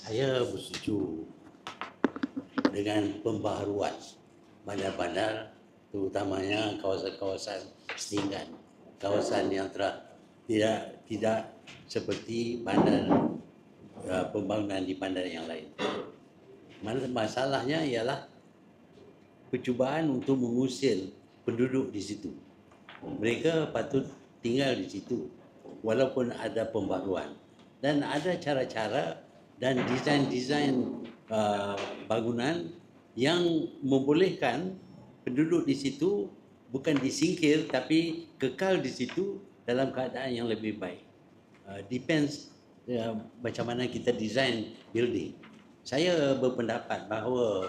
Saya bersetuju dengan pembaharuan bandar-bandar, terutamanya kawasan-kawasan setinggan, kawasan yang tidak seperti bandar pembangunan di bandar yang lain. Masalahnya ialah percubaan untuk mengusir penduduk di situ. Mereka patut tinggal di situ walaupun ada pembaharuan, dan ada cara-cara dan desain-desain bangunan yang membolehkan penduduk di situ bukan disingkir tapi kekal di situ dalam keadaan yang lebih baik. Depends macam mana kita desain building. Saya berpendapat bahawa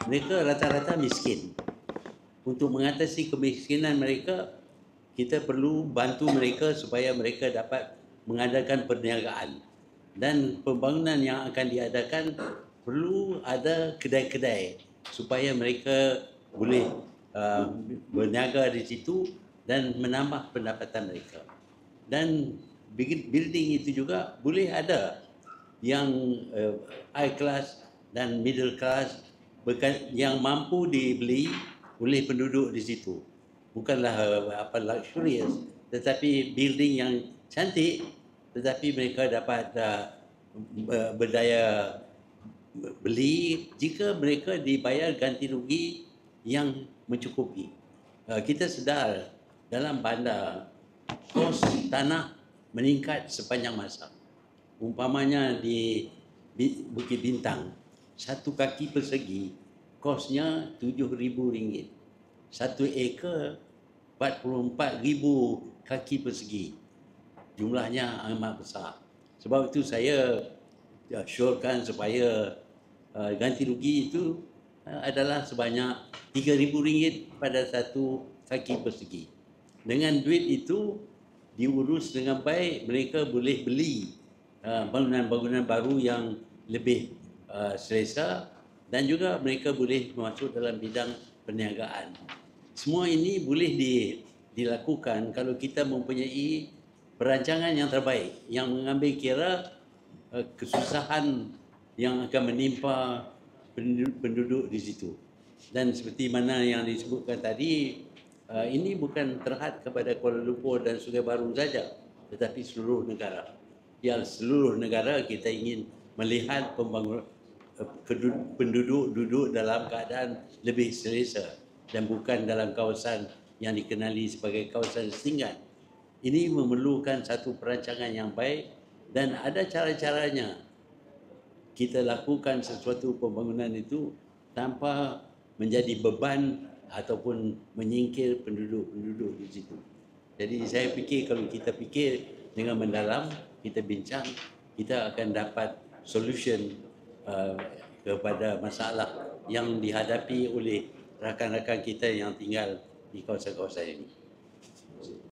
mereka rata-rata miskin. Untuk mengatasi kemiskinan mereka, kita perlu bantu mereka supaya mereka dapat mengadakan perniagaan. Dan pembangunan yang akan diadakan perlu ada kedai-kedai supaya mereka boleh berniaga di situ dan menambah pendapatan mereka. Dan building itu juga boleh ada yang high class dan middle class yang mampu dibeli oleh penduduk di situ. Bukanlah luxurious, tetapi building yang cantik, tetapi mereka dapat berdaya beli jika mereka dibayar ganti rugi yang mencukupi. Kita sedar dalam bandar kos tanah meningkat sepanjang masa. Umpamanya di Bukit Bintang, satu kaki persegi kosnya RM7,000. Satu ekar 44,000 kaki persegi. Jumlahnya amat besar. Sebab itu saya syorkan supaya ganti rugi itu adalah sebanyak RM3,000 pada satu kaki persegi. Dengan duit itu diurus dengan baik, mereka boleh beli bangunan-bangunan baru yang lebih selesa, dan juga mereka boleh masuk dalam bidang perniagaan. Semua ini boleh dilakukan kalau kita mempunyai perancangan yang terbaik yang mengambil kira kesusahan yang akan menimpa penduduk di situ. Dan seperti mana yang disebutkan tadi, ini bukan terhad kepada Kuala Lumpur dan Sungai Baru saja, tetapi seluruh negara. Yang seluruh negara kita ingin melihat penduduk duduk dalam keadaan lebih selesa dan bukan dalam kawasan yang dikenali sebagai kawasan setinggan. Ini memerlukan satu perancangan yang baik dan ada cara-caranya. Kita lakukan sesuatu pembangunan itu tanpa menjadi beban ataupun menyingkir penduduk-penduduk di situ. Jadi saya fikir kalau kita fikir dengan mendalam, kita bincang, kita akan dapat solution kepada masalah yang dihadapi oleh rakan-rakan kita yang tinggal di kawasan-kawasan ini.